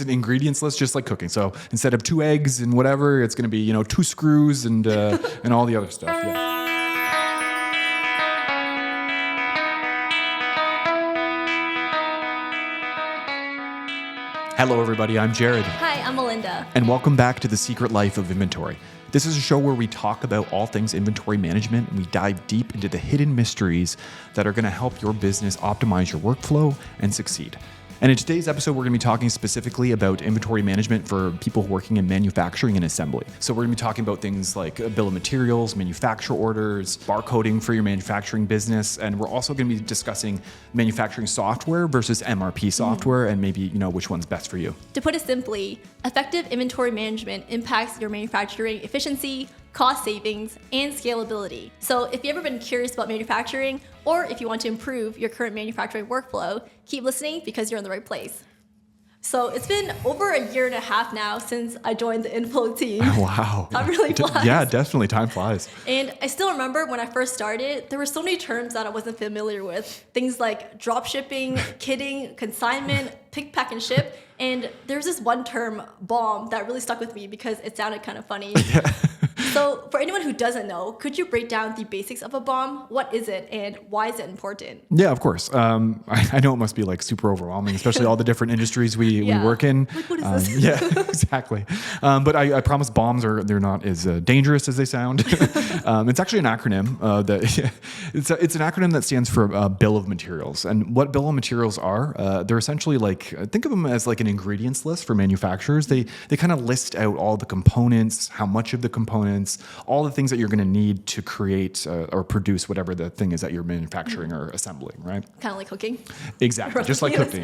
It's an ingredients list, just like cooking. So instead of 2 eggs and whatever, it's going to be, 2 screws and all the other stuff. Yeah. Hello, everybody. I'm Jared. Hi, I'm Melinda. And welcome back to The Secret Life of Inventory. This is a show where we talk about all things inventory management and we dive deep into the hidden mysteries that are going to help your business optimize your workflow and succeed. And in today's episode, we're going to be talking specifically about inventory management for people working in manufacturing and assembly. So we're going to be talking about things like bill of materials, manufacturer orders, barcoding for your manufacturing business. And we're also going to be discussing manufacturing software versus MRP software and maybe, which one's best for you. To put it simply, effective inventory management impacts your manufacturing efficiency, cost savings, and scalability. So if you've ever been curious about manufacturing, or if you want to improve your current manufacturing workflow, keep listening because you're in the right place. So it's been over 1.5 years now since I joined the inFlow team. Wow. Time really flies. Yeah, definitely. Time flies. And I still remember when I first started, there were so many terms that I wasn't familiar with. Things like drop shipping, kitting, consignment, pick, pack, and ship. And there's this one term, BOM, that really stuck with me because it sounded kind of funny. Yeah. So for anyone who doesn't know, could you break down the basics of a BOM? What is it and why is it important? Yeah, of course. I know it must be like super overwhelming, especially all the different industries we work in. Like, what is this? Yeah, exactly. But I promise BOMs they're not as dangerous as they sound. It's actually an acronym. It's an acronym that stands for bill of materials. And what bill of materials are, they're essentially think of them as like an ingredients list for manufacturers. They kind of list out all the components, how much of the components, all the things that you're going to need to create or produce whatever the thing is that you're manufacturing or assembling, right? Kind of like cooking. Exactly, just like cooking.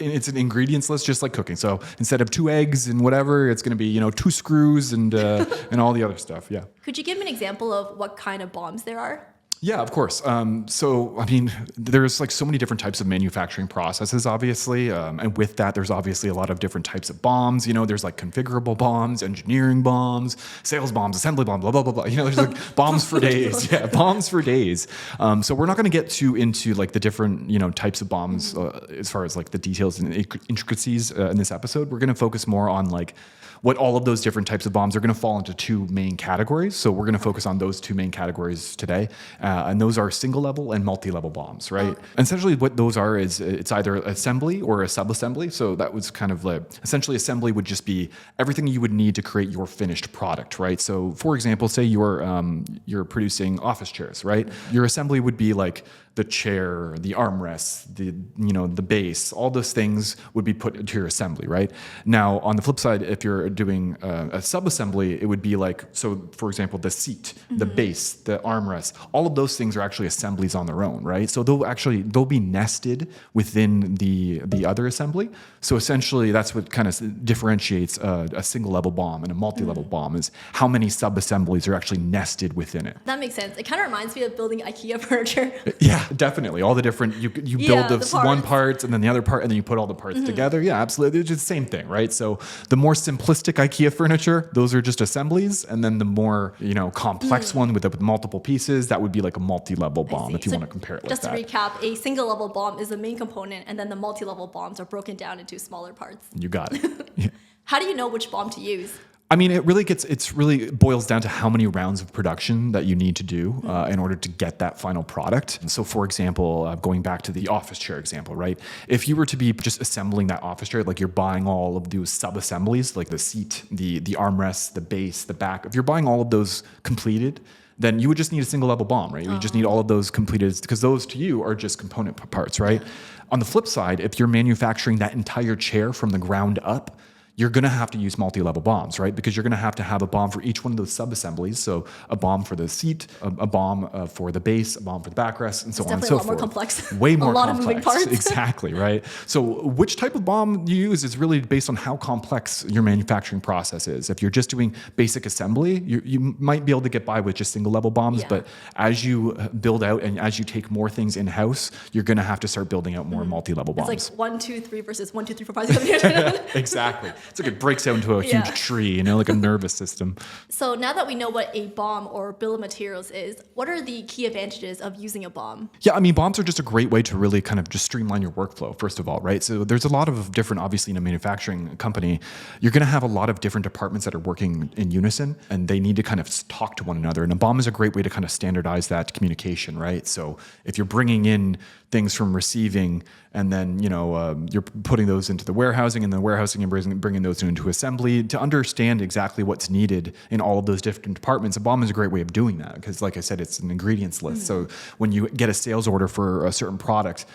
It's an ingredients list, just like cooking. So instead of 2 eggs and whatever, it's going to be 2 screws and all the other stuff. Yeah. Could you give me an example of what kind of BOMs there are? Yeah, of course. There's like so many different types of manufacturing processes, obviously. And with that, there's obviously a lot of different types of BOMs. There's like configurable BOMs, engineering BOMs, sales BOMs, assembly BOMs, blah, blah, blah, blah. There's like BOMs for days. Yeah, BOMs for days. So we're not going to get into like the different, types of BOMs as far as like the details and intricacies in this episode. We're going to focus more on like what all of those different types of BOMs are going to fall into 2 main categories. So we're going to focus on those 2 main categories today. And those are single level and multi-level BOMs, right? Okay. Essentially what those are is it's either assembly or a sub-assembly. So that was kind of like, essentially assembly would just be everything you would need to create your finished product, right? So for example, say you're producing office chairs, right? Your assembly would be like the chair, the armrests, the base, all those things would be put into your assembly, right? Now, on the flip side, if you're doing a sub-assembly, it would be like, so for example, the seat, the base, the armrest, all of those things are actually assemblies on their own, right? So they'll be nested within the other assembly. So essentially, that's what kind of differentiates a single level BOM and a multi-level BOM is how many sub-assemblies are actually nested within it. That makes sense. It kind of reminds me of building IKEA furniture. Yeah. Definitely. All the different, you build the one part and then the other part and then you put all the parts together. Yeah, absolutely. It's just the same thing, right? So the more simplistic IKEA furniture, those are just assemblies. And then the more, complex one with multiple pieces, that would be like a multi-level BOM if you want to compare it like that. Just to recap, a single level BOM is the main component and then the multi-level BOMs are broken down into smaller parts. You got it. Yeah. How do you know which BOM to use? It really boils down to how many rounds of production that you need to do in order to get that final product. And so for example, going back to the office chair example, right? If you were to be just assembling that office chair, like you're buying all of those sub-assemblies, like the seat, the armrest, the base, the back, if you're buying all of those completed, then you would just need a single level BOM, right? You just need all of those completed because those to you are just component parts, right? Yeah. On the flip side, if you're manufacturing that entire chair from the ground up, you're going to have to use multi-level BOMs, right? Because you're going to have a BOM for each one of those sub-assemblies. So a BOM for the seat, a BOM for the base, a BOM for the backrest, and so on and so forth. Definitely a lot more complex. Way more complex. A lot of moving parts. Exactly, right? So which type of BOM you use is really based on how complex your manufacturing process is. If you're just doing basic assembly, you might be able to get by with just single-level BOMs, but as you build out and as you take more things in-house, you're going to have to start building out more multi-level BOMs. It's like 1, 2, 3 versus 1, 2, 3, 4, 5, 6, 7, 8, 9, 10. Exactly. It's like it breaks out into a huge tree, like a nervous system. So now that we know what a BOM or bill of materials is, what are the key advantages of using a BOM? Yeah, BOMs are just a great way to really kind of just streamline your workflow, first of all, right? So there's a lot of different, obviously in a manufacturing company, you're going to have a lot of different departments that are working in unison, and they need to kind of talk to one another. And a BOM is a great way to kind of standardize that communication, right? So if you're bringing in things from receiving, and then you're putting those into the warehousing, and the warehousing and bringing those into assembly, to understand exactly what's needed in all of those different departments. A BOM is a great way of doing that because, like I said, it's an ingredients list. So when you get a sales order for a certain product,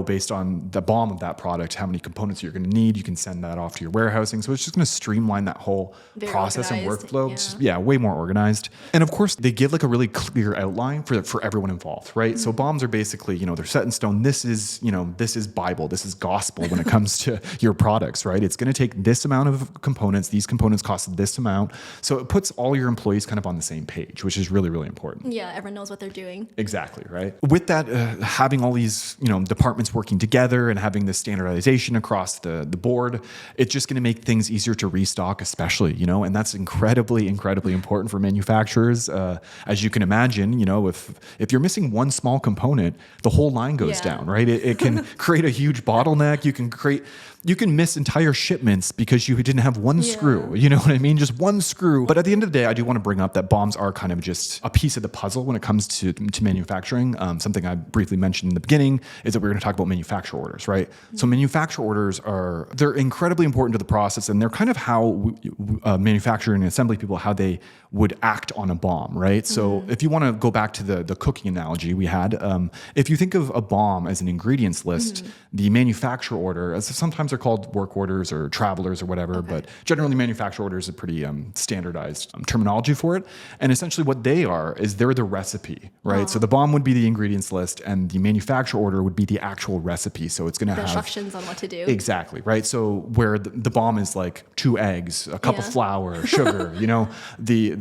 based on the BOM of that product how many components you're going to need. You can send that off to your warehousing. So it's just going to streamline that whole process and workflow. Way more organized. And of course, they give like a really clear outline for everyone involved, right? So BOMs are basically, they're set in stone. This is Bible. This is gospel when it comes to your products, right? It's going to take this amount of components. These components cost this amount. So it puts all your employees kind of on the same page, which is really, really important. Yeah, everyone knows what they're doing. Exactly, right? With that, having all these, departments working together and having this standardization across the board, it's just going to make things easier to restock, especially, and that's incredibly, incredibly important for manufacturers. As you can imagine, if you're missing one small component, the whole line goes down, right? It can create a huge bottleneck. You can miss entire shipments because you didn't have one screw. You know what I mean? Just one screw. But at the end of the day, I do want to bring up that BOMs are kind of just a piece of the puzzle when it comes to manufacturing. Something I briefly mentioned in the beginning is that we're going to talk about manufacturer orders, right? So manufacturer orders they're incredibly important to the process, and they're kind of how manufacturing and assembly people, how they would act on a BOM, right? So if you want to go back to the cooking analogy we had, if you think of a BOM as an ingredients list, the manufacturer order, as sometimes they're called work orders or travelers or whatever, but generally manufacturer orders are pretty standardized terminology for it. And essentially what they are is they're the recipe, right? So the BOM would be the ingredients list, and the manufacturer order would be the actual recipe. So it's going to have instructions on what to do. Exactly, right? So where the BOM is like 2 eggs, a cup of flour, sugar,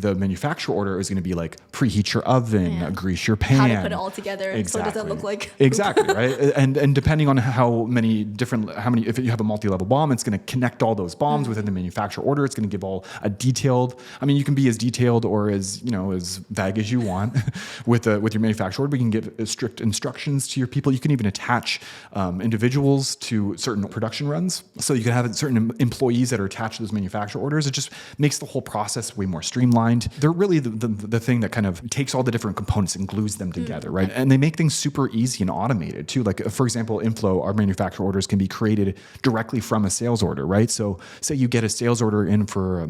the manufacturer order is going to be like preheat your oven, grease your pan. How to put it all together so it doesn't look like exactly, right? And depending on if you have a multi-level BOM, it's going to connect all those BOMs within the manufacturer order. It's going to give all a detailed. You can be as detailed or as as vague as you want with your manufacturer order. But you can give strict instructions to your people. You can even attach individuals to certain production runs, so you can have certain employees that are attached to those manufacturer orders. It just makes the whole process way more streamlined. They're really the thing that kind of takes all the different components and glues them together, right? And they make things super easy and automated too. Like for example, inFlow, our manufacturer orders can be created directly from a sales order, right? So say you get a sales order in for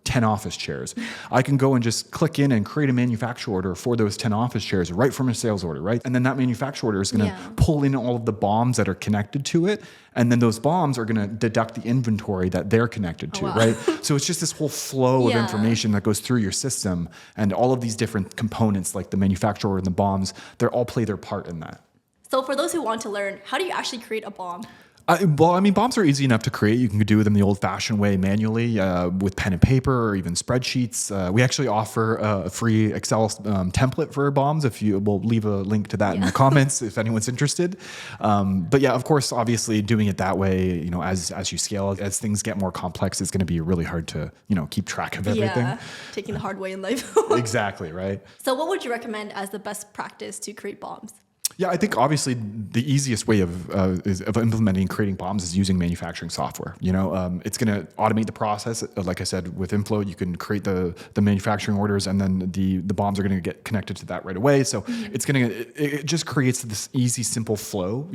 10 office chairs. I can go and just click in and create a manufacturer order for those 10 office chairs right from a sales order, right? And then that manufacturer order is going to pull in all of the BOMs that are connected to it. And then those BOMs are going to deduct the inventory that they're connected to, right? So it's just this whole flow of information that goes through your system, and all of these different components like the manufacturer and the BOMs, they all play their part in that. So for those who want to learn, how do you actually create a BOM? BOMs are easy enough to create. You can do them the old-fashioned way manually with pen and paper or even spreadsheets. We actually offer a free Excel template for BOMs. We'll leave a link to that in the comments if anyone's interested. But yeah, of course, obviously doing it that way, as you scale, as things get more complex, it's going to be really hard to, keep track of everything. Yeah, taking the hard way in life. Exactly, right? So what would you recommend as the best practice to create BOMs? Yeah, I think obviously the easiest way of implementing and creating BOMs is using manufacturing software. It's going to automate the process. Like I said, with inFlow, you can create the manufacturing orders, and then the BOMs are going to get connected to that right away. So it just creates this easy, simple flow.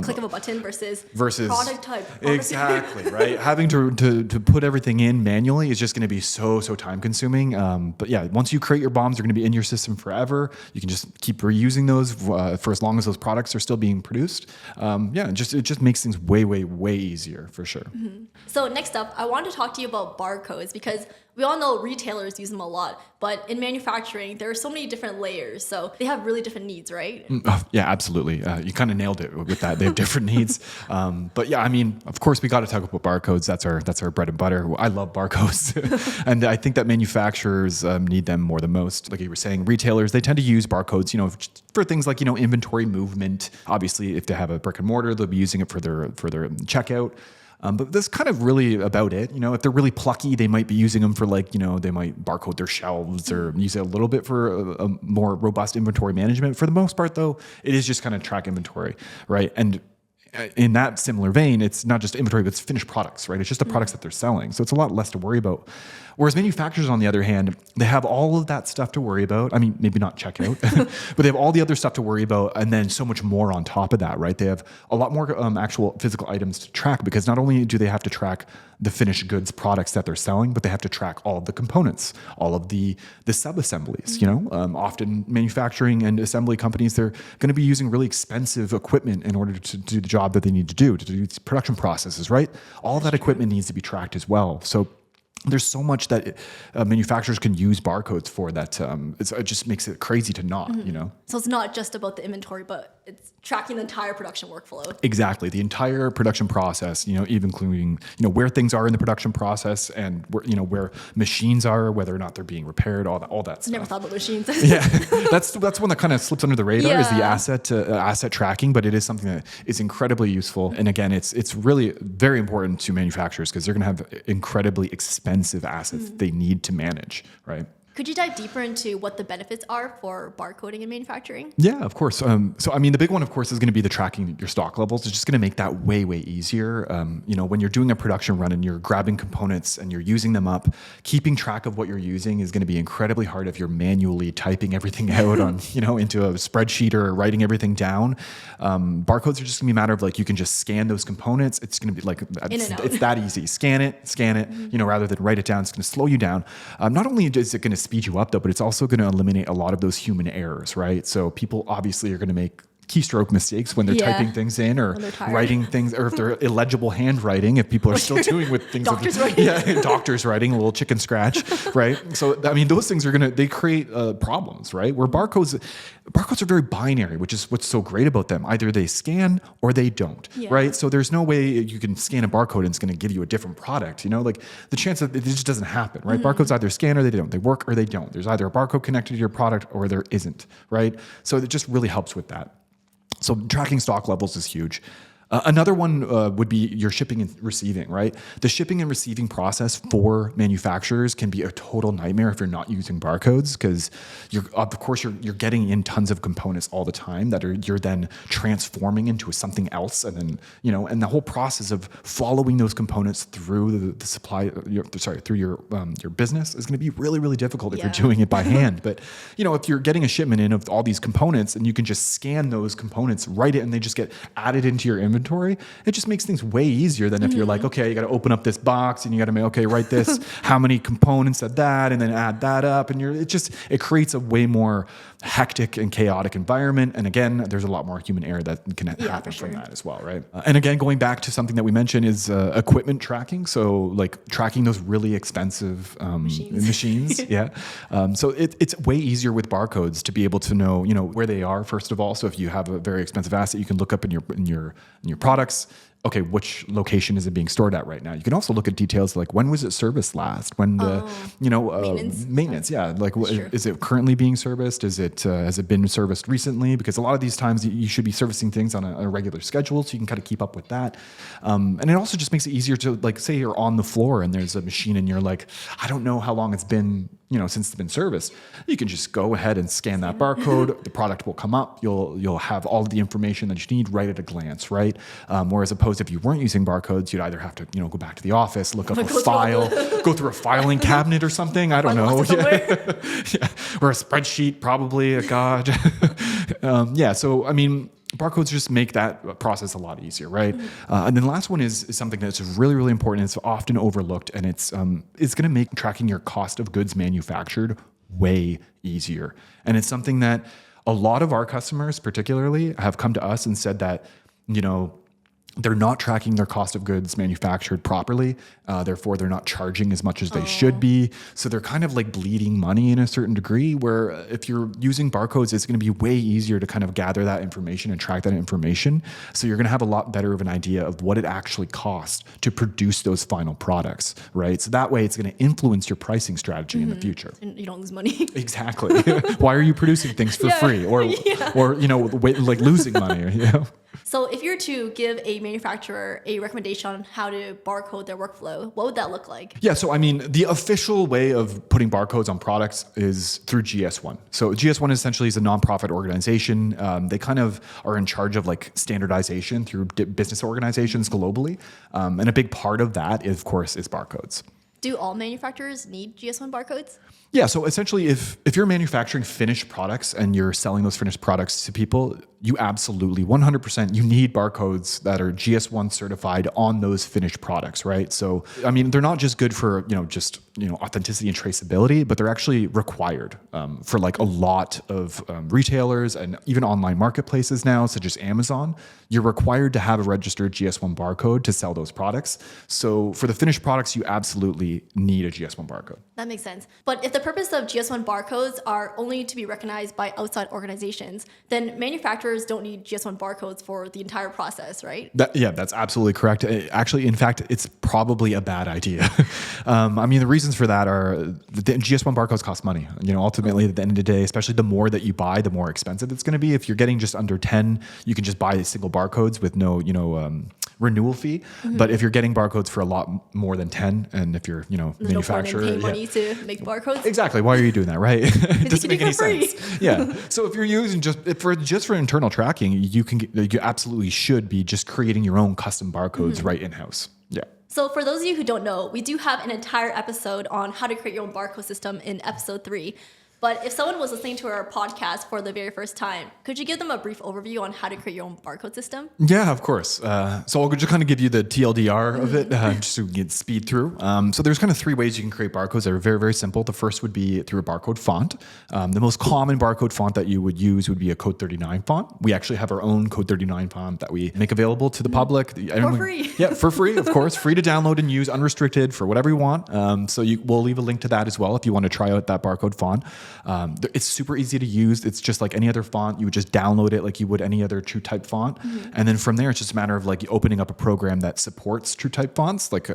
Click of a button versus product type. Exactly, right. Having to put everything in manually is just going to be so time consuming. But yeah, once you create your BOMs, they're going to be in your system forever. You can just keep reusing those for as long as those products are still being produced. It just makes things way easier for sure. So next up, I want to talk to you about barcodes, because we all know retailers use them a lot, but in manufacturing, there are so many different layers. So they have really different needs, right? Yeah, absolutely. You kind of nailed it with that. They have different needs. But yeah, of course, we got to talk about barcodes. That's our bread and butter. I love barcodes. And I think that manufacturers need them more than most. Like you were saying, retailers, they tend to use barcodes, for things like, inventory movement. Obviously, if they have a brick and mortar, they'll be using it for their checkout. But that's kind of really about it. If they're really plucky, they might be using them for they might barcode their shelves or use it a little bit for a more robust inventory management. For the most part, though, it is just kind of track inventory, right? And in that similar vein, it's not just inventory, but it's finished products, right? It's just the products that they're selling. So it's a lot less to worry about. Whereas manufacturers, on the other hand, they have all of that stuff to worry about. I mean, maybe not checkout, but they have all the other stuff to worry about, and then so much more on top of that, right? They have a lot more actual physical items to track, because not only do they have to track the finished goods products that they're selling, but they have to track all of the components, all of the sub-assemblies. Often manufacturing and assembly companies, they're going to be using really expensive equipment in order to do the job that they need to do these production processes, right? All of that equipment needs to be tracked as well. So there's so much that manufacturers can use barcodes for that it just makes it crazy to not, So it's not just about the inventory, but it's tracking the entire production workflow. Exactly. The entire production process, even including, where things are in the production process and where machines are, whether or not they're being repaired, all that stuff. Never thought about machines. Yeah. That's one that kind of slips under the radar is the Yeah. asset tracking, but it is something that is incredibly useful. And again, it's really very important to manufacturers because they're going to have incredibly expensive assets they need to manage, right? Could you dive deeper into what the benefits are for barcoding in manufacturing? Yeah, of course. So, I mean, the big one, of course, is going to be the tracking your stock levels. It's just going to make that way, way easier. When you're doing a production run and you're grabbing components and you're using them up, keeping track of what you're using is going to be incredibly hard if you're manually typing everything out on, into a spreadsheet or writing everything down. Barcodes are just going to be a matter of you can just scan those components. It's going to be it's that easy. Scan it, rather than write it down. It's going to slow you down. Not only is it going to speed you up though, but it's also going to eliminate a lot of those human errors, right? So people obviously are going to make keystroke mistakes when they're typing things in or writing things, or if they're illegible handwriting, if people are still doing with things doctors writing. Yeah, doctors writing, a little chicken scratch, right? So I mean, those things are they create problems, right? Where barcodes are very binary, which is what's so great about them. Either they scan or they don't, right? So there's no way you can scan a barcode and it's going to give you a different product, the chance that it just doesn't happen, right? Barcodes either scan or they don't, they work or they don't. There's either a barcode connected to your product or there isn't, right? So it just really helps with that. So tracking stock levels is huge. Another one would be your shipping and receiving, right? The shipping and receiving process for manufacturers can be a total nightmare if you're not using barcodes, because you're getting in tons of components all the time that you're then transforming into something else, and then and the whole process of following those components through the supply, through your business is going to be really, really difficult if you're doing it by hand. But if you're getting a shipment in of all these components and you can just scan those components, write it, and they just get added into your inventory, it just makes things way easier than if you're like, okay, you got to open up this box and you got to make, okay, write this, how many components of that, and then add that up. And it creates a way more hectic and chaotic environment. And again, there's a lot more human error that can happen from that as well, right? And again, going back to something that we mentioned is equipment tracking. So tracking those really expensive machines. Yeah. So it's way easier with barcodes to be able to know, where they are, first of all. So if you have a very expensive asset, you can look up in your products, okay, which location is it being stored at right now? You can also look at details like when was it serviced last? When maintenance, yeah. Is it currently being serviced? Has it been serviced recently? Because a lot of these times you should be servicing things on a regular schedule, so you can kind of keep up with that. And it also just makes it easier to say you're on the floor and there's a machine and you're like, I don't know how long it's been, since it's been serviced. You can just go ahead and scan that barcode. The product will come up. You'll have all of the information that you need right at a glance, right? Whereas opposed if you weren't using barcodes, you'd either have to go back to the office, look up a file, go through a filing cabinet or something. I don't know. Yeah. Or a spreadsheet, probably. God. So I mean, barcodes just make that process a lot easier, right? And then the last one is something that's really, really important. It's often overlooked, and it's going to make tracking your cost of goods manufactured way easier. And it's something that a lot of our customers, particularly, have come to us and said that, they're not tracking their cost of goods manufactured properly. Therefore, they're not charging as much as they should be. So they're kind of bleeding money in a certain degree, where if you're using barcodes, it's going to be way easier to kind of gather that information and track that information. So you're going to have a lot better of an idea of what it actually costs to produce those final products, right? So that way it's going to influence your pricing strategy in the future. And you don't lose money. Exactly. Why are you producing things for free or losing money? So if you were to give a manufacturer a recommendation on how to barcode their workflow, what would that look like? Yeah, so I mean, the official way of putting barcodes on products is through GS1. So GS1 essentially is a nonprofit organization. They kind of are in charge of like standardization through business organizations globally. And a big part of that, of course, is barcodes. Do all manufacturers need GS1 barcodes? Yeah, so essentially if you're manufacturing finished products and you're selling those finished products to people, you absolutely 100% you need barcodes that are GS1 certified on those finished products, right? So I mean, they're not just good for just authenticity and traceability, but they're actually required for like a lot of retailers and even online marketplaces now, such as Amazon. You're required to have a registered GS1 barcode to sell those products. So for the finished products, you absolutely need a GS1 barcode. That makes sense. But if the purpose of GS1 barcodes are only to be recognized by outside organizations, then manufacturers don't need GS1 barcodes for the entire process, right? That's absolutely correct. Actually, in fact, it's probably a bad idea. I mean, the reasons for that are the GS1 barcodes cost money. Ultimately, at the end of the day, especially the more that you buy, the more expensive it's going to be. If you're getting just under 10, you can just buy single barcodes with no, renewal fee. Mm-hmm. But if you're getting barcodes for a lot more than 10, and if you're, manufacturer, no point in paying money to make barcodes. Exactly. Why are you doing that, right? It doesn't make any free. sense. Yeah. So if you're using just for internal tracking, you absolutely should be just creating your own custom barcodes right in-house. Yeah. So for those of you who don't know, we do have an entire episode on how to create your own barcode system in episode 3. But if someone was listening to our podcast for the very first time, could you give them a brief overview on how to create your own barcode system? Yeah, of course. So I'll just kind of give you the TLDR of it, just so we can speed through. So there's kind of 3 ways you can create barcodes that are very, very simple. The first would be through a barcode font. The most common barcode font that you would use would be a Code 39 font. We actually have our own Code 39 font that we make available to the public. For free. Yeah, for free, of course. Free to download and use, unrestricted for whatever you want. So we'll leave a link to that as well if you want to try out that barcode font. It's super easy to use. It's just like any other font. You would just download it like you would any other TrueType font. Mm-hmm. And then from there, it's just a matter of like opening up a program that supports TrueType fonts, like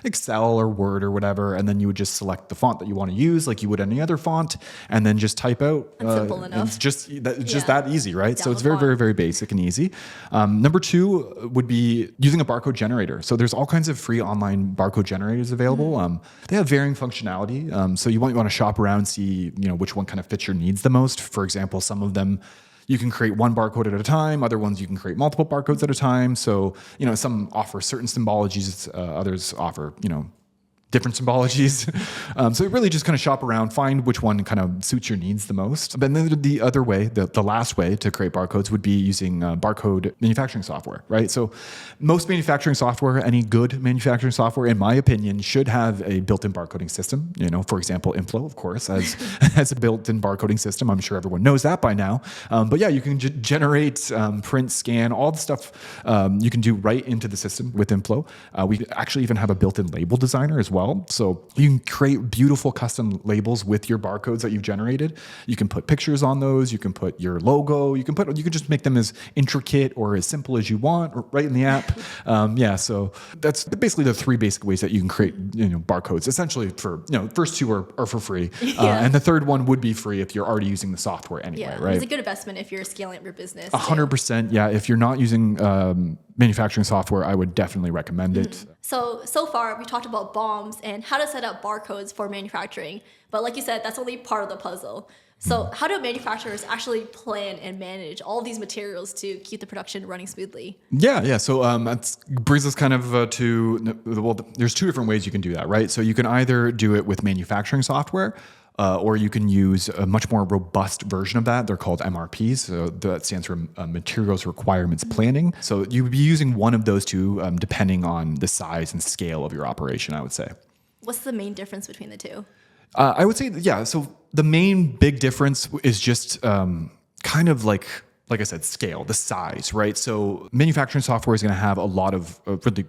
Excel or Word or whatever. And then you would just select the font that you want to use like you would any other font, and then just type out. That's simple enough. It's just that easy, right? So it's very, very, very basic and easy. Number 2 would be using a barcode generator. So there's all kinds of free online barcode generators available. Mm-hmm. They have varying functionality. So you want to shop around, see which one kind of fits your needs the most. For example, some of them you can create one barcode at a time. Other ones you can create multiple barcodes at a time. So some offer certain symbologies, others offer different symbologies. So you really just kind of shop around, find which one kind of suits your needs the most. But then the other way, the last way to create barcodes would be using barcode manufacturing software, right? So most manufacturing software, any good manufacturing software, in my opinion, should have a built-in barcoding system. For example, inFlow, of course, has a built-in barcoding system. I'm sure everyone knows that by now. But yeah, you can generate, print, scan, all the stuff you can do right into the system with inFlow. We actually even have a built-in label designer as well. So you can create beautiful custom labels with your barcodes that you've generated. You can put pictures on those. You can put your logo. You can just make them as intricate or as simple as you want right in the app. So that's basically the 3 basic ways that you can create barcodes. Essentially for first 2 are for free, and the third one would be free if you're already using the software anyway. Right? It's a good investment if you're scaling up your business. 100%. Yeah, if you're not using manufacturing software, I would definitely recommend it. So far, we talked about BOMs and how to set up barcodes for manufacturing. But like you said, that's only part of the puzzle. So how do manufacturers actually plan and manage all of these materials to keep the production running smoothly? Yeah. So that brings us kind of there's 2 different ways you can do that, right? So you can either do it with manufacturing software, or you can use a much more robust version of that. They're called MRPs. So that stands for Materials Requirements Planning. So you would be using one of those 2 depending on the size and scale of your operation, I would say. What's the main difference between the 2? I would say, so the main big difference is just kind of like I said, scale, the size, right? So manufacturing software is going to have a lot of really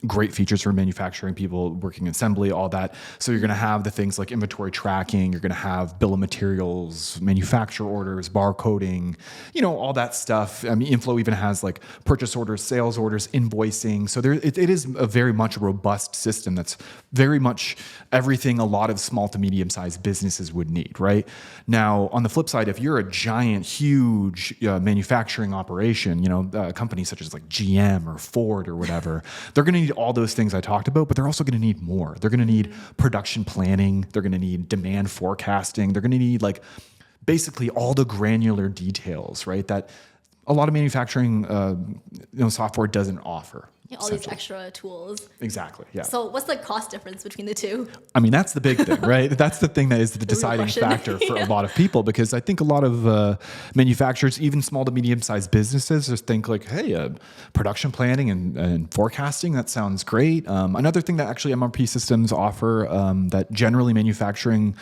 great features for manufacturing people working in assembly, all that. So you're going to have the things like inventory tracking, you're going to have bill of materials, manufacturer orders, barcoding, all that stuff. I mean, inFlow even has like purchase orders, sales orders, invoicing. So it is a very much robust system that's very much everything a lot of small to medium-sized businesses would need, right? Now, on the flip side, if you're a giant, huge manufacturing operation, companies such as like GM or Ford or whatever, they're going to need all those things I talked about, but they're also going to need more. They're going to need production planning. They're going to need demand forecasting. They're going to need like basically all the granular details, right? That a lot of manufacturing software doesn't offer. Yeah, all these extra tools. Exactly. Yeah. So what's the cost difference between the two? I mean, that's the big thing, right? That's the thing that is the deciding factor for a lot of people, because I think a lot of manufacturers, even small to medium-sized businesses, just think like, hey, production planning and forecasting, that sounds great. Another thing that actually MRP systems offer that generally manufacturing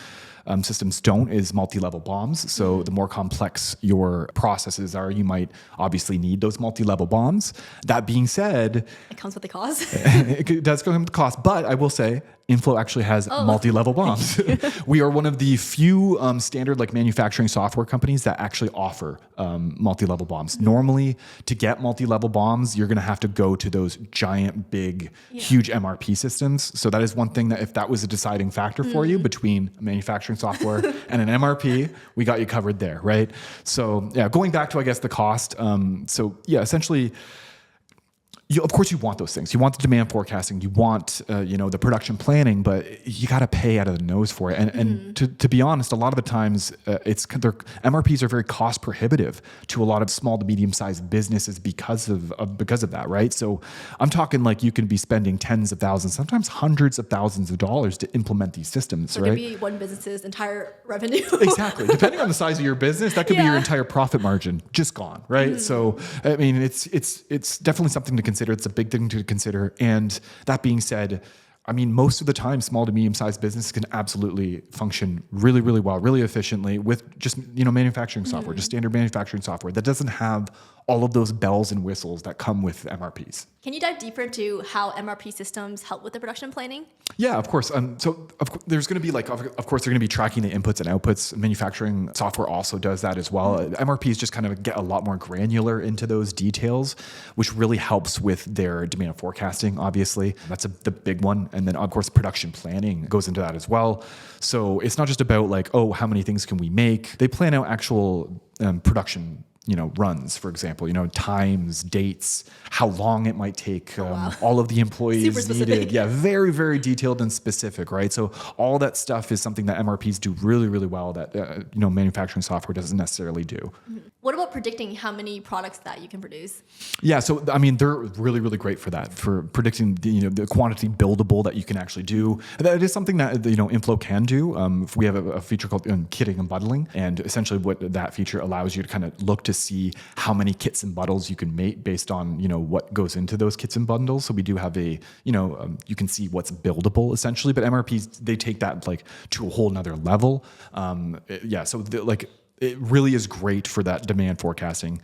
systems don't is multi-level BOMs. So the more complex your processes are, you might obviously need those multi-level BOMs. That being said, it comes with a cost. It does come with a cost, but I will say inFlow actually has multi-level BOMs. We are one of the few standard like manufacturing software companies that actually offer multi-level BOMs. Normally, to get multi-level BOMs, you're going to have to go to those giant, big, huge MRP systems. So that is one thing that if that was a deciding factor for you between manufacturing software and an MRP, we got you covered there, right? So yeah, going back to, I guess, the cost. Essentially, of course, you want those things. You want the demand forecasting. You want, the production planning, but you got to pay out of the nose for it. And to be honest, a lot of the times, MRPs are very cost prohibitive to a lot of small to medium sized businesses because of that, right? So I'm talking like you can be spending tens of thousands, sometimes hundreds of thousands of dollars to implement these systems, so right? it could be one business's entire revenue. Exactly. Depending on the size of your business, that could be your entire profit margin just gone, right? So I mean, it's definitely something to consider. It's a big thing to consider. And that being said, I mean, most of the time, small to medium-sized businesses can absolutely function really, really well, really efficiently with just, manufacturing software, just standard manufacturing software that doesn't have all of those bells and whistles that come with MRPs. Can you dive deeper into how MRP systems help with the production planning? Yeah, of course. There's going to be of course, they're going to be tracking the inputs and outputs. Manufacturing software also does that as well. MRPs just kind of get a lot more granular into those details, which really helps with their demand forecasting, obviously. That's the big one. And then, of course, production planning goes into that as well. So it's not just about like, oh, how many things can we make? They plan out actual production runs, for example, times, dates, how long it might take, all of the employees needed. Yeah, very, very detailed and specific, right? So all that stuff is something that MRPs do really, really well that, manufacturing software doesn't necessarily do. What about predicting how many products that you can produce? Yeah, so, I mean, they're really, really great for that, for predicting the quantity buildable that you can actually do. That is something that, inFlow can do. We have a feature called kitting and bundling. And essentially what that feature allows you to kind of look to see how many kits and bundles you can make based on, what goes into those kits and bundles. So we do have you can see what's buildable essentially, but MRPs, they take that like to a whole nother level. It really is great for that demand forecasting.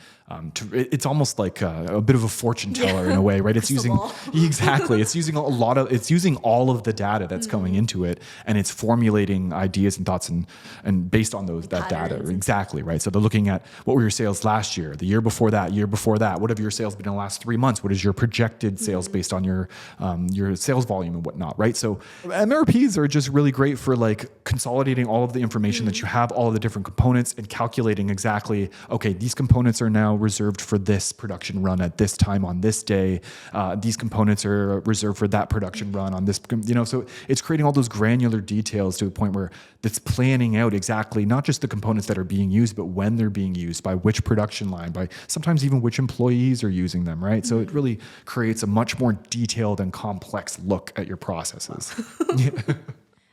It's almost like a bit of a fortune teller in a way, right? It's using it's using all of the data that's going into it, and it's formulating ideas and thoughts and based on that data. Exactly, right? So they're looking at what were your sales last year, the year before that. What have your sales been in the last 3 months? What is your projected sales based on your sales volume and whatnot, right? So MRPs are just really great for like consolidating all of the information that you have, all of the different components, and calculating exactly, okay, these components are now reserved for this production run at this time on this day. These components are reserved for that production run on this, so it's creating all those granular details to a point where it's planning out exactly not just the components that are being used, but when they're being used, by which production line, by sometimes even which employees are using them, right? So it really creates a much more detailed and complex look at your processes.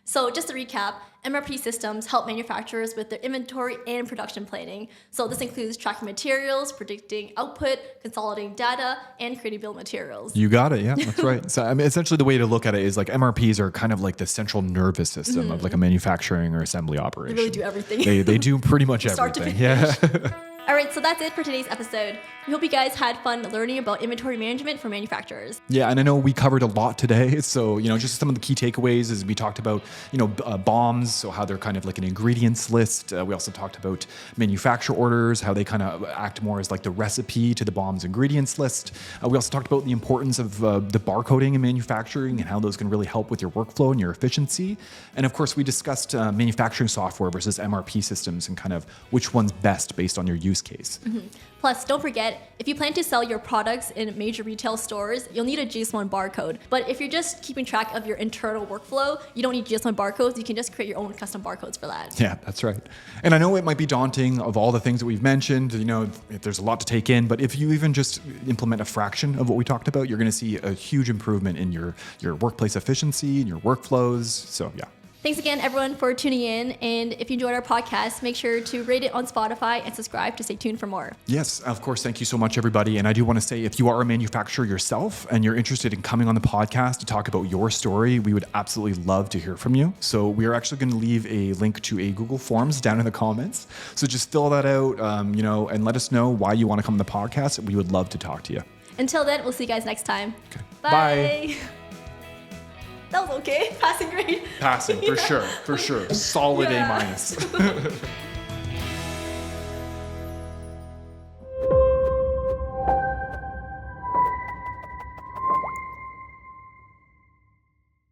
So just to recap, MRP systems help manufacturers with their inventory and production planning. So this includes tracking materials, predicting output, consolidating data, and creating bill of materials. You got it. Yeah, that's right. So I mean, essentially the way to look at it is like MRPs are kind of like the central nervous system of like a manufacturing or assembly operation. They really do everything. They do pretty much everything. Start to finish. Yeah. All right, so that's it for today's episode. We hope you guys had fun learning about inventory management for manufacturers. Yeah, and I know we covered a lot today. So, just some of the key takeaways is we talked about, BOMs, so how they're kind of like an ingredients list. We also talked about manufacturer orders, how they kind of act more as like the recipe to the BOMs ingredients list. We also talked about the importance of the barcoding in manufacturing and how those can really help with your workflow and your efficiency. And of course, we discussed manufacturing software versus MRP systems and kind of which one's best based on your use case. Mm-hmm. Plus, don't forget, if you plan to sell your products in major retail stores, you'll need a GS1 barcode. But if you're just keeping track of your internal workflow, you don't need GS1 barcodes. You can just create your own custom barcodes for that. Yeah, that's right. And I know it might be daunting of all the things that we've mentioned. There's a lot to take in. But if you even just implement a fraction of what we talked about, you're going to see a huge improvement in your workplace efficiency and your workflows. So, yeah. Thanks again, everyone, for tuning in. And if you enjoyed our podcast, make sure to rate it on Spotify and subscribe to stay tuned for more. Yes, of course. Thank you so much, everybody. And I do want to say, if you are a manufacturer yourself and you're interested in coming on the podcast to talk about your story, we would absolutely love to hear from you. So we are actually going to leave a link to a Google Forms down in the comments. So just fill that out, and let us know why you want to come on the podcast. We would love to talk to you. Until then, we'll see you guys next time. Okay. Bye. That was okay. Passing grade. Passing, for sure. Solid A-.